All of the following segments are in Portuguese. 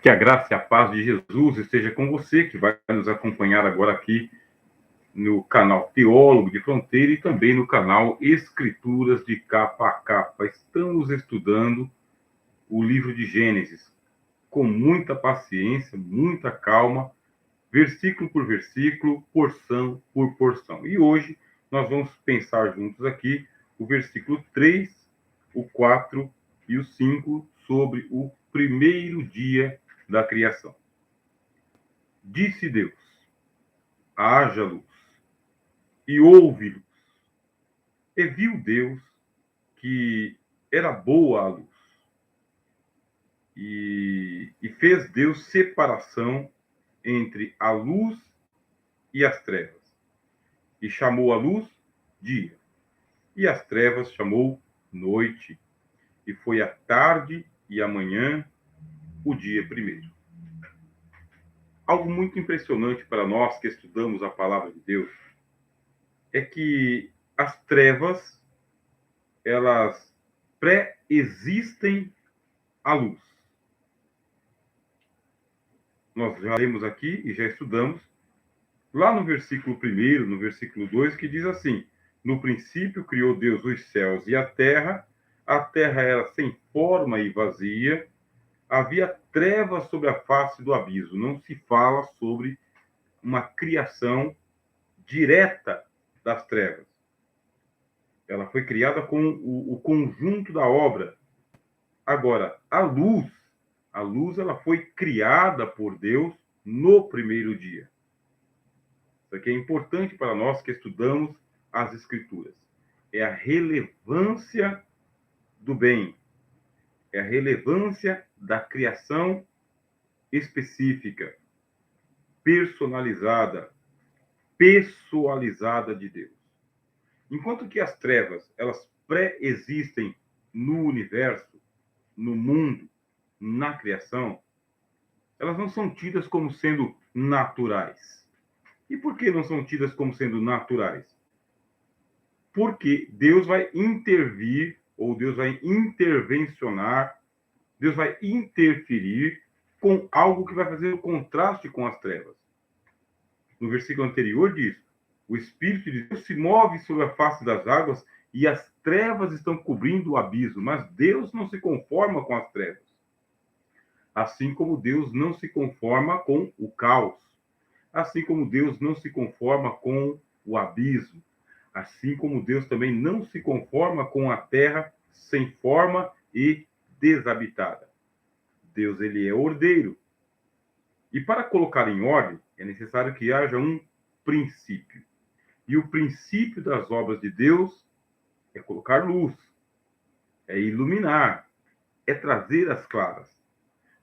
Que a graça e a paz de Jesus esteja com você, que vai nos acompanhar agora aqui no canal Teólogo de Fronteira e também no canal Escrituras de Capa a Capa. Estamos estudando o livro de Gênesis com muita paciência, muita calma, versículo por versículo, porção por porção. E hoje nós vamos pensar juntos aqui o versículo 3, o 4 e o 5 sobre o primeiro dia da criação. Disse Deus: haja luz, e houve luz. E viu Deus que era boa a luz. E fez Deus separação entre a luz e as trevas. E chamou a luz dia, e as trevas chamou noite. E foi a tarde e a manhã o dia primeiro. Algo muito impressionante para nós que estudamos a palavra de Deus é que as trevas, elas pré-existem à luz. Nós já lemos aqui e já estudamos lá no versículo 1, no versículo 2, que diz assim: no princípio criou Deus os céus e a terra era sem forma e vazia, havia trevas sobre a face do abismo. Não se fala sobre uma criação direta das trevas. Ela foi criada com o conjunto da obra. Agora, a luz ela foi criada por Deus no primeiro dia. Isso aqui é importante para nós que estudamos as Escrituras. É a relevância do bem. É a relevância da criação específica, personalizada, pessoalizada de Deus. Enquanto que as trevas, elas pré-existem no universo, no mundo, na criação, elas não são tidas como sendo naturais. E por que não são tidas como sendo naturais? Porque Deus vai intervir, ou Deus vai intervencionar, Deus vai interferir com algo que vai fazer o contraste com as trevas. No versículo anterior diz: o Espírito de Deus se move sobre a face das águas e as trevas estão cobrindo o abismo, mas Deus não se conforma com as trevas. Assim como Deus não se conforma com o caos. Assim como Deus não se conforma com o abismo. Assim como Deus também não se conforma com a terra sem forma e desabitada. Deus, ele é ordeiro. E para colocar em ordem, é necessário que haja um princípio. E o princípio das obras de Deus é colocar luz, é iluminar, é trazer as claras.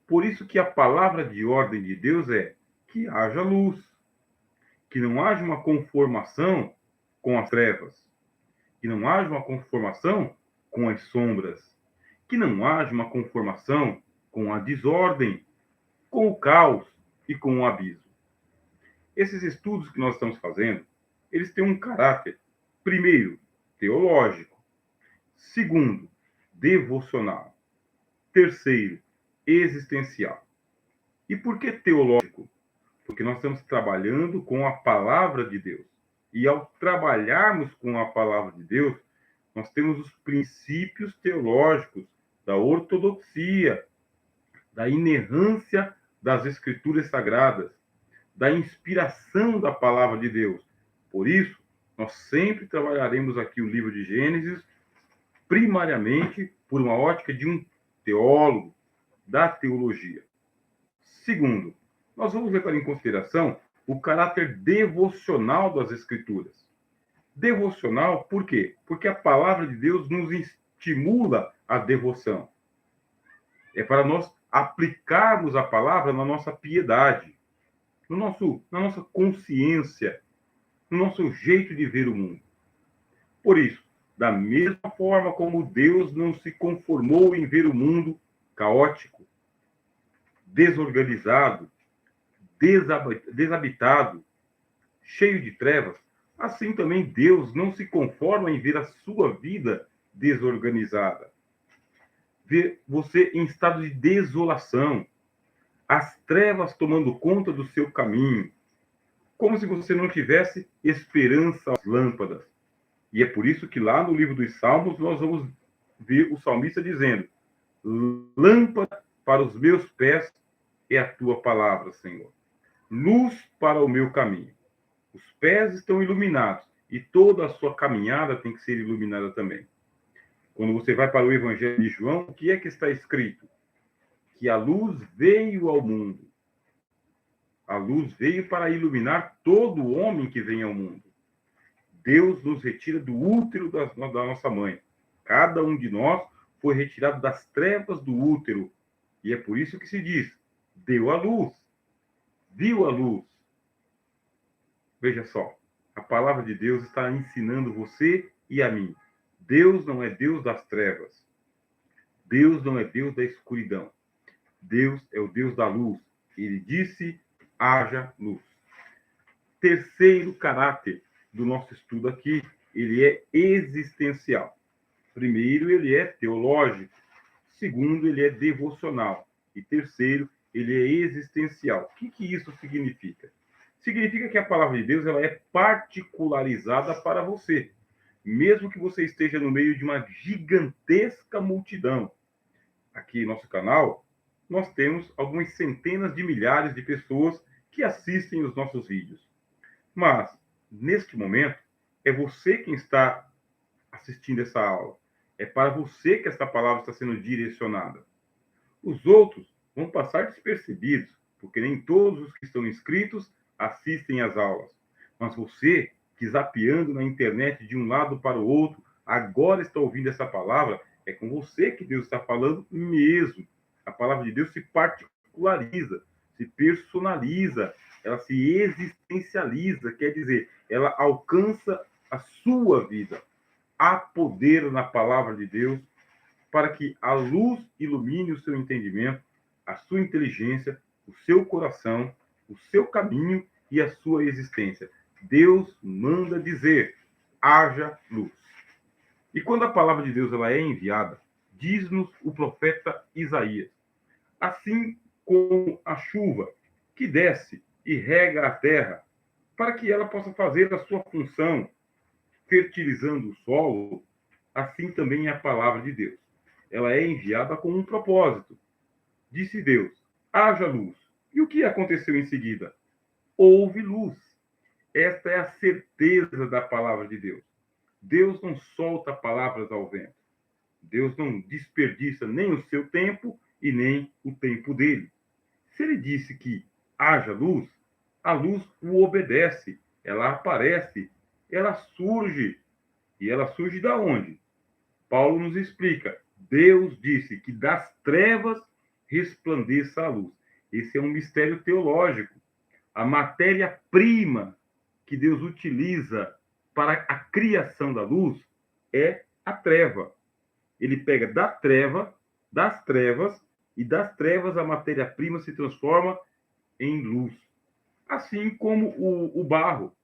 Por isso que a palavra de ordem de Deus é que haja luz, que não haja uma conformação com as trevas, que não haja uma conformação com as sombras, que não haja uma conformação com a desordem, com o caos e com o abismo. Esses estudos que nós estamos fazendo, eles têm um caráter, primeiro, teológico, segundo, devocional, terceiro, existencial. E por que teológico? Porque nós estamos trabalhando com a palavra de Deus. E ao trabalharmos com a palavra de Deus, nós temos os princípios teológicos da ortodoxia, da inerrância das Escrituras Sagradas, da inspiração da palavra de Deus. Por isso, nós sempre trabalharemos aqui o livro de Gênesis, primariamente por uma ótica de um teólogo, da teologia. Segundo, nós vamos levar em consideração o caráter devocional das Escrituras. Devocional, por quê? Porque a palavra de Deus nos estimula a devoção. É para nós aplicarmos a palavra na nossa piedade, na nossa consciência, no nosso jeito de ver o mundo. Por isso, da mesma forma como Deus não se conformou em ver o mundo caótico, desorganizado, desabitado, cheio de trevas, assim também Deus não se conforma em ver a sua vida desorganizada. Ver você em estado de desolação, as trevas tomando conta do seu caminho, como se você não tivesse esperança às lâmpadas. E é por isso que lá no livro dos Salmos nós vamos ver o salmista dizendo: lâmpada para os meus pés é a tua palavra, Senhor. Luz para o meu caminho. Os pés estão iluminados e toda a sua caminhada tem que ser iluminada também. Quando você vai para o Evangelho de João, o que é que está escrito? Que a luz veio ao mundo. A luz veio para iluminar todo homem que vem ao mundo. Deus nos retira do útero da nossa mãe. Cada um de nós foi retirado das trevas do útero. E é por isso que se diz: deu a luz, viu a luz. Veja só, a palavra de Deus está ensinando você e a mim. Deus não é Deus das trevas. Deus não é Deus da escuridão. Deus é o Deus da luz. Ele disse: haja luz. Terceiro caráter do nosso estudo aqui, ele é existencial. Primeiro, ele é teológico. Segundo, ele é devocional. E terceiro, ele é existencial. O que isso significa? Significa que a palavra de Deus ela é particularizada para você. Mesmo que você esteja no meio de uma gigantesca multidão. Aqui no nosso canal, nós temos algumas centenas de milhares de pessoas que assistem os nossos vídeos. Mas, neste momento, é você quem está assistindo essa aula. É para você que esta palavra está sendo direcionada. Os outros vão passar despercebidos, porque nem todos os que estão inscritos assistem às aulas. Mas você, que zapeando na internet de um lado para o outro, agora está ouvindo essa palavra, é com você que Deus está falando mesmo. A palavra de Deus se particulariza, se personaliza, ela se existencializa, quer dizer, ela alcança a sua vida. Há poder na palavra de Deus para que a luz ilumine o seu entendimento, a sua inteligência, o seu coração, o seu caminho e a sua existência. Deus manda dizer: haja luz. E quando a palavra de Deus ela é enviada, diz-nos o profeta Isaías: assim como a chuva que desce e rega a terra, para que ela possa fazer a sua função, fertilizando o solo, assim também é a palavra de Deus. Ela é enviada com um propósito. Disse Deus: haja luz. E o que aconteceu em seguida? Houve luz. Esta é a certeza da palavra de Deus. Deus não solta palavras ao vento. Deus não desperdiça nem o seu tempo e nem o tempo dele. Se ele disse que haja luz, a luz o obedece. Ela aparece, ela surge. E ela surge da onde? Paulo nos explica. Deus disse que das trevas resplandeça a luz. Esse é um mistério teológico. A matéria-prima que Deus utiliza para a criação da luz é a treva. Ele pega das trevas, e das trevas a matéria-prima se transforma em luz. Assim como o barro.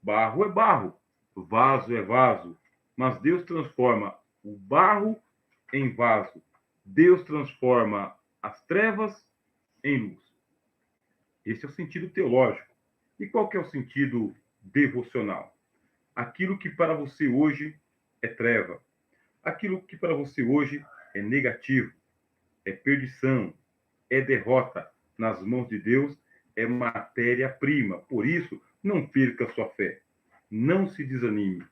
Barro é barro, vaso é vaso. Mas Deus transforma o barro em vaso. Deus transforma as trevas em luz. Esse é o sentido teológico. E qual que é o sentido devocional? Aquilo que para você hoje é treva. Aquilo que para você hoje é negativo, é perdição, é derrota. Nas mãos de Deus é matéria-prima. Por isso, não perca sua fé. Não se desanime.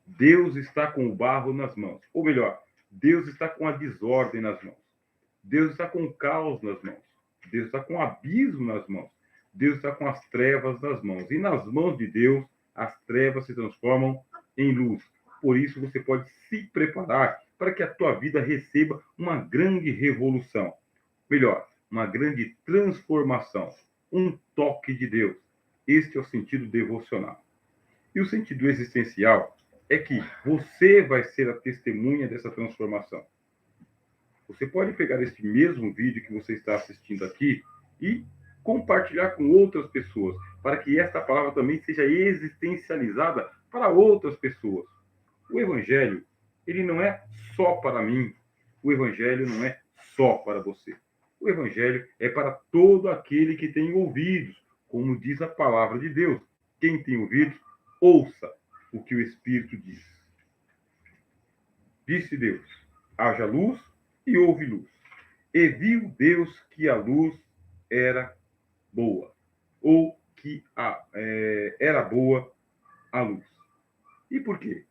Deus está com o barro nas mãos. Ou melhor, Deus está com a desordem nas mãos. Deus está com o caos nas mãos. Deus está com o abismo nas mãos. Deus está com as trevas nas mãos. E nas mãos de Deus, as trevas se transformam em luz. Por isso, você pode se preparar para que a tua vida receba uma grande revolução. Melhor, uma grande transformação. Um toque de Deus. Este é o sentido devocional. E o sentido existencial é que você vai ser a testemunha dessa transformação. Você pode pegar este mesmo vídeo que você está assistindo aqui e compartilhar com outras pessoas, para que esta palavra também seja existencializada para outras pessoas. O Evangelho, ele não é só para mim. O Evangelho não é só para você. O Evangelho é para todo aquele que tem ouvidos, como diz a palavra de Deus. Quem tem ouvidos, ouça o que o Espírito diz. Disse Deus: haja luz e houve luz. E viu Deus que a luz era boa, ou que era boa a luz. E por quê?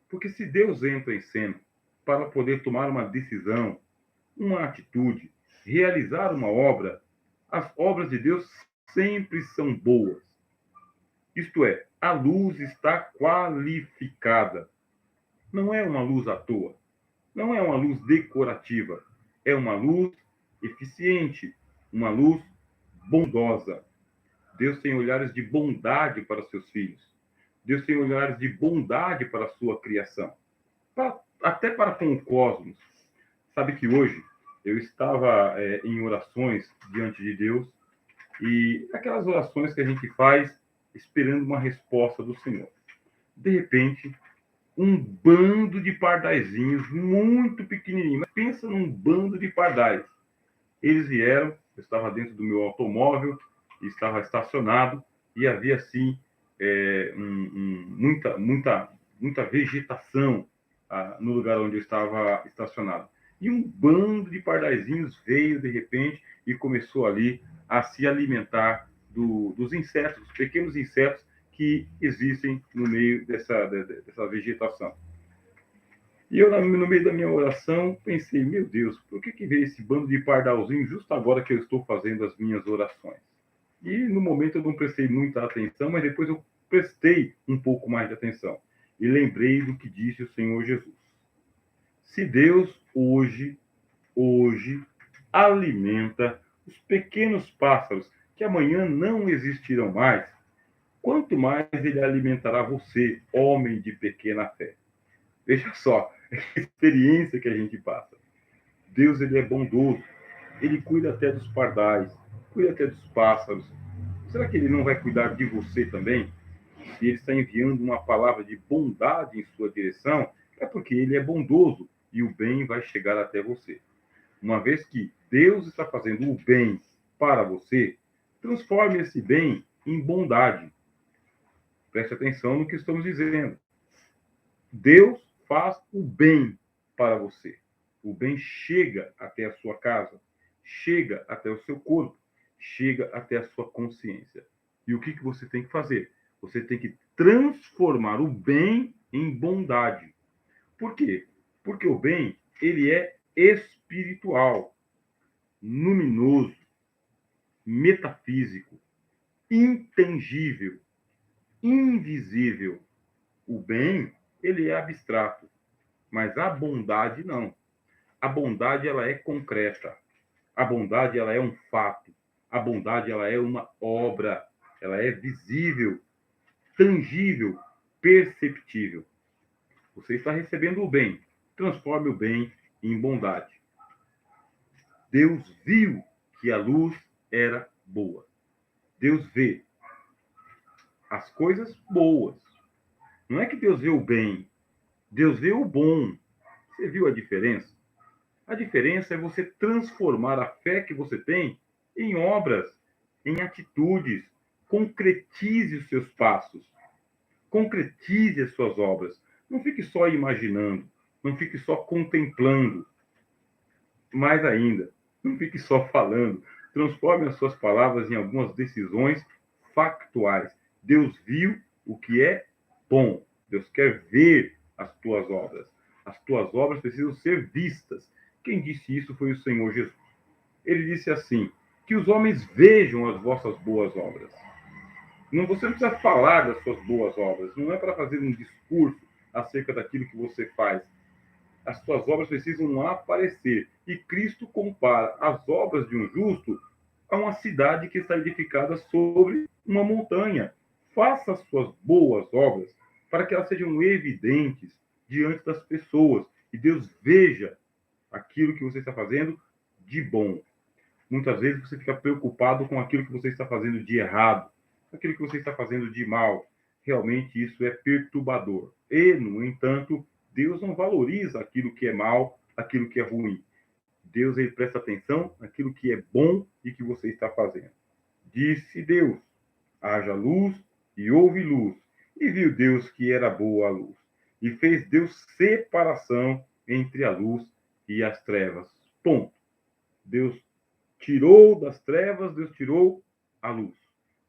Porque se Deus entra em cena para poder tomar uma decisão, uma atitude, realizar uma obra, as obras de Deus sempre são boas. Isto é, a luz está qualificada. Não é uma luz à toa. Não é uma luz decorativa. É uma luz eficiente, uma luz bondosa. Deus tem olhares de bondade para seus filhos. Deus tem olhares de bondade para a sua criação. Até para com o cosmos. Sabe que hoje eu estava em orações diante de Deus, e aquelas orações que a gente faz esperando uma resposta do Senhor. De repente, um bando de pardaizinhos muito pequenininho. Mas pensa num bando de pardais. Eles vieram, eu estava dentro do meu automóvel, estava estacionado, e havia, assim, muita vegetação no lugar onde eu estava estacionado. E um bando de pardaizinhos veio, de repente, e começou ali a se alimentar dos insetos, dos pequenos insetos que existem no meio dessa vegetação. E eu, no meio da minha oração, pensei, meu Deus, por que veio esse bando de pardalzinho justo agora que eu estou fazendo as minhas orações? E no momento eu não prestei muita atenção, mas depois eu prestei um pouco mais de atenção. E lembrei do que disse o Senhor Jesus. Se Deus hoje alimenta os pequenos pássaros que amanhã não existirão mais, quanto mais ele alimentará você, homem de pequena fé. Veja só a experiência que a gente passa. Deus, ele é bondoso. Ele cuida até dos pardais, cuida até dos pássaros. Será que ele não vai cuidar de você também? Se ele está enviando uma palavra de bondade em sua direção, é porque ele é bondoso e o bem vai chegar até você. Uma vez que Deus está fazendo o bem para você, transforme esse bem em bondade. Preste atenção no que estamos dizendo. Deus faz o bem para você. O bem chega até a sua casa, chega até o seu corpo, chega até a sua consciência. E o que você tem que fazer? Você tem que transformar o bem em bondade. Por quê? Porque o bem, ele é espiritual, luminoso, metafísico, intangível, invisível. O bem, ele é abstrato, mas a bondade não. A bondade, ela é concreta. A bondade, ela é um fato. A bondade, ela é uma obra. Ela é visível, tangível, perceptível. Você está recebendo o bem. Transforme o bem em bondade. Deus viu que a luz era boa. Deus vê as coisas boas. Não é que Deus vê o bem. Deus vê o bom. Você viu a diferença? A diferença é você transformar a fé que você tem em obras, em atitudes. Concretize os seus passos. Concretize as suas obras. Não fique só imaginando. Não fique só contemplando. Mais ainda, não fique só falando. Transforme as suas palavras em algumas decisões factuais. Deus viu o que é bom. Deus quer ver as tuas obras. As tuas obras precisam ser vistas. Quem disse isso foi o Senhor Jesus. Ele disse assim, que os homens vejam as vossas boas obras. Não, você não precisa falar das suas boas obras. Não é para fazer um discurso acerca daquilo que você faz. As suas obras precisam aparecer. E Cristo compara as obras de um justo a uma cidade que está edificada sobre uma montanha. Faça as suas boas obras para que elas sejam evidentes diante das pessoas. E Deus veja aquilo que você está fazendo de bom. Muitas vezes você fica preocupado com aquilo que você está fazendo de errado, aquilo que você está fazendo de mal. Realmente isso é perturbador. E, no entanto, Deus não valoriza aquilo que é mal, aquilo que é ruim. Deus, ele presta atenção naquilo que é bom e que você está fazendo. Disse Deus, haja luz, e houve luz. E viu Deus que era boa a luz. E fez Deus separação entre a luz e as trevas. Ponto. Deus tirou das trevas, Deus tirou a luz.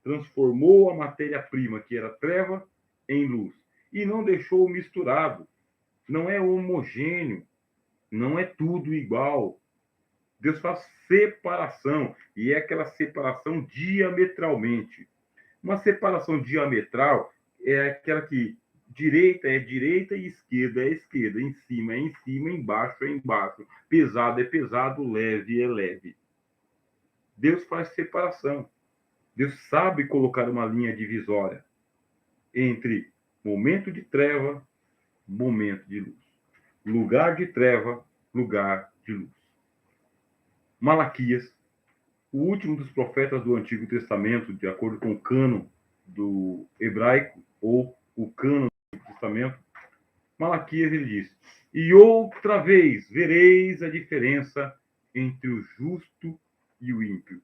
Transformou a matéria-prima, que era treva, em luz. E não deixou misturado. Não é homogêneo. Não é tudo igual. Deus faz separação. E é aquela separação diametralmente. Uma separação diametral é aquela que direita é direita e esquerda é esquerda. Em cima é em cima, embaixo é embaixo. Pesado é pesado, leve é leve. Deus faz separação. Deus sabe colocar uma linha divisória entre momento de treva, momento de luz. Lugar de treva, lugar de luz. Malaquias, o último dos profetas do Antigo Testamento, de acordo com o cânon do hebraico, ou o cânon do Antigo Testamento, Malaquias, ele diz: e outra vez vereis a diferença entre o justo e o ímpio,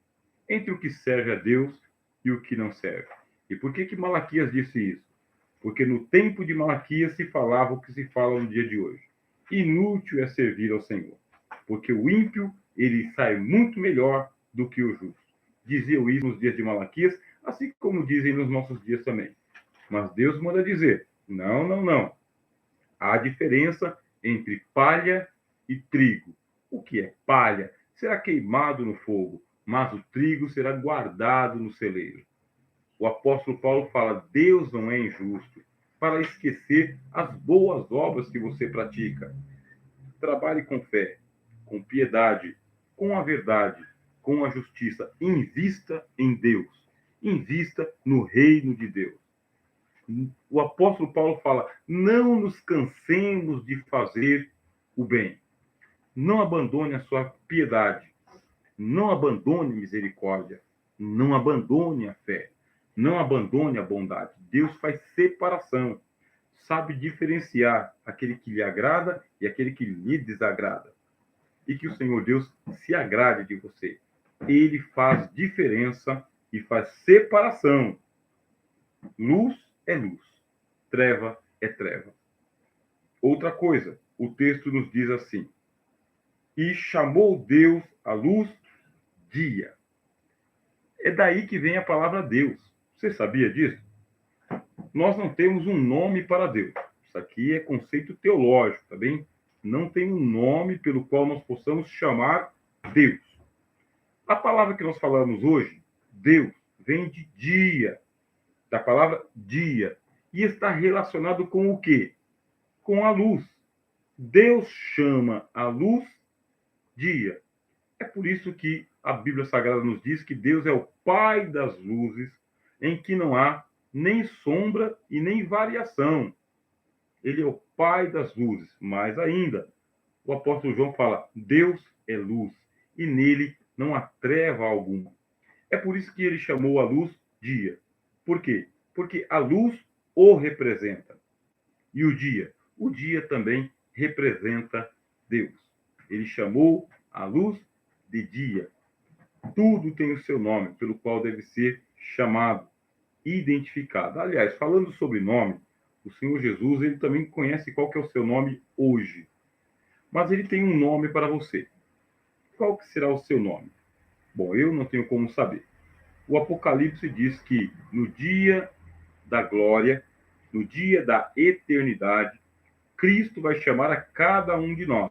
entre o que serve a Deus e o que não serve. E por que Malaquias disse isso? Porque no tempo de Malaquias se falava o que se fala no dia de hoje. Inútil é servir ao Senhor, porque o ímpio, ele sai muito melhor do que o justo. Diziam isso nos dias de Malaquias, assim como dizem nos nossos dias também. Mas Deus manda dizer: não, não, não. Há diferença entre palha e trigo. O que é palha? Será queimado no fogo, mas o trigo será guardado no celeiro. O apóstolo Paulo fala: Deus não é injusto para esquecer as boas obras que você pratica. Trabalhe com fé, com piedade, com a verdade, com a justiça. Invista em Deus. Invista no reino de Deus. O apóstolo Paulo fala: não nos cansemos de fazer o bem. Não abandone a sua piedade. Não abandone a misericórdia. Não abandone a fé. Não abandone a bondade. Deus faz separação. Sabe diferenciar aquele que lhe agrada e aquele que lhe desagrada. E que o Senhor Deus se agrade de você. Ele faz diferença e faz separação. Luz é luz. Treva é treva. Outra coisa, o texto nos diz assim: e chamou Deus a luz dia. É daí que vem a palavra Deus. Você sabia disso? Nós não temos um nome para Deus. Isso aqui é conceito teológico, tá bem? Não tem um nome pelo qual nós possamos chamar Deus. A palavra que nós falamos hoje, Deus, vem de dia, da palavra dia, e está relacionado com o quê? Com a luz. Deus chama a luz dia. É por isso que a Bíblia Sagrada nos diz que Deus é o Pai das luzes, em que não há nem sombra e nem variação. Ele é o Pai das luzes. Mais ainda, o apóstolo João fala: Deus é luz, e nele não há treva alguma. É por isso que ele chamou a luz dia. Por quê? Porque a luz o representa. E o dia também representa Deus. Ele chamou a luz de dia. Tudo tem o seu nome, pelo qual deve ser chamado, identificado. Aliás, falando sobre nome, o Senhor Jesus, ele também conhece qual que é o seu nome hoje. Mas ele tem um nome para você. Qual que será o seu nome? Bom, eu não tenho como saber. O Apocalipse diz que no dia da glória, no dia da eternidade, Cristo vai chamar a cada um de nós.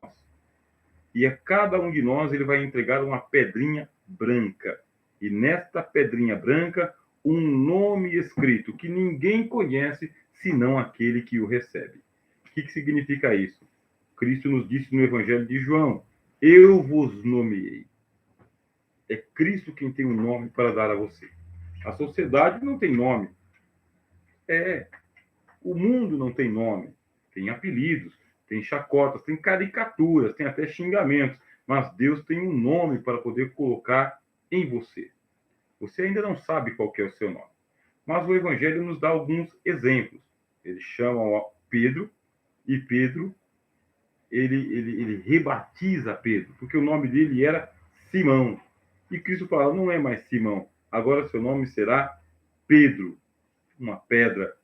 E a cada um de nós ele vai entregar uma pedrinha branca. E nesta pedrinha branca, um nome escrito que ninguém conhece senão aquele que o recebe. O que significa isso? Cristo nos disse no Evangelho de João: eu vos nomeei. É Cristo quem tem um nome para dar a você. A sociedade não tem nome. O mundo não tem nome. Tem apelidos, tem chacotas, tem caricaturas, tem até xingamentos. Mas Deus tem um nome para poder colocar em você. Você ainda não sabe qual que é o seu nome. Mas o Evangelho nos dá alguns exemplos. Ele chama Pedro, e Pedro ele rebatiza Pedro, porque o nome dele era Simão. E Cristo fala, não é mais Simão, agora seu nome será Pedro, uma pedra.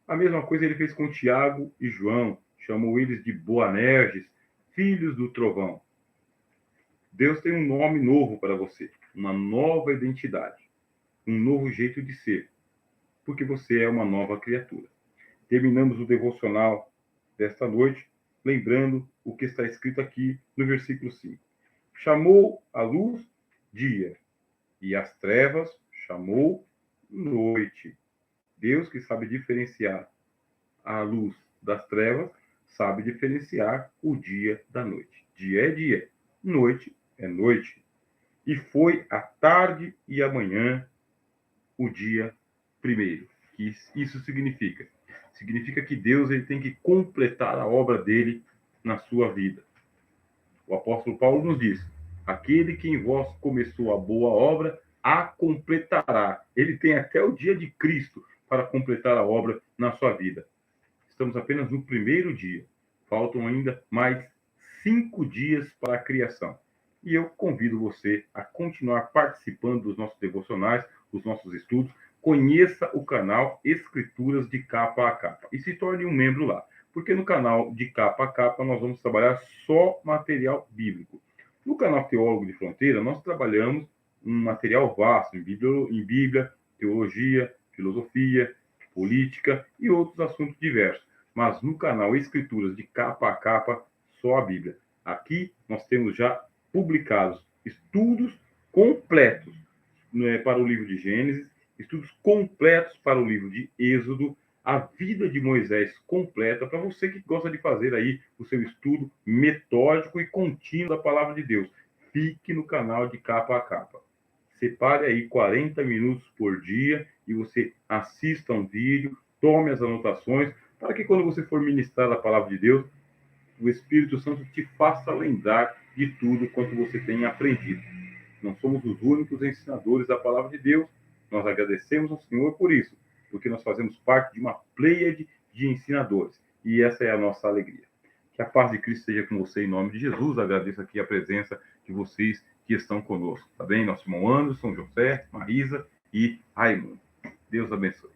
A mesma coisa ele fez com Tiago e João, chamou eles de Boanerges, filhos do trovão. Deus tem um nome novo para você, uma nova identidade, um novo jeito de ser, porque você é uma nova criatura. Terminamos o devocional desta noite, lembrando o que está escrito aqui no versículo 5. Chamou a luz dia, e as trevas chamou noite. Deus, que sabe diferenciar a luz das trevas, sabe diferenciar o dia da noite. Dia é dia, noite é noite. E foi a tarde e a manhã o dia primeiro. Que isso significa? Significa que Deus ele tem que completar a obra dele na sua vida. O apóstolo Paulo nos diz: aquele que em vós começou a boa obra, a completará. Ele tem até o dia de Cristo para completar a obra na sua vida. Estamos apenas no primeiro dia. Faltam ainda mais 5 dias para a criação. E eu convido você a continuar participando dos nossos devocionais, dos nossos estudos. Conheça o canal Escrituras de Capa a Capa e se torne um membro lá. Porque no canal de Capa a Capa nós vamos trabalhar só material bíblico. No canal Teólogo de Fronteira nós trabalhamos um material vasto em Bíblia, teologia, filosofia, política e outros assuntos diversos. Mas no canal Escrituras de Capa a Capa, só a Bíblia. Aqui nós temos já publicados estudos completos, né, para o livro de Gênesis, estudos completos para o livro de Êxodo, a vida de Moisés completa, para você que gosta de fazer aí o seu estudo metódico e contínuo da palavra de Deus. Fique no canal de Capa a Capa. Separe aí 40 minutos por dia e você assista um vídeo, tome as anotações, para que quando você for ministrar a palavra de Deus, o Espírito Santo te faça lembrar de tudo quanto você tem aprendido. Não somos os únicos ensinadores da palavra de Deus. Nós agradecemos ao Senhor por isso, porque nós fazemos parte de uma pleiade de ensinadores. E essa é a nossa alegria. Que a paz de Cristo esteja com você em nome de Jesus. Agradeço aqui a presença de vocês que estão conosco. Tá bem? Nosso irmão Anderson, José, Marisa e Raimundo. Deus abençoe.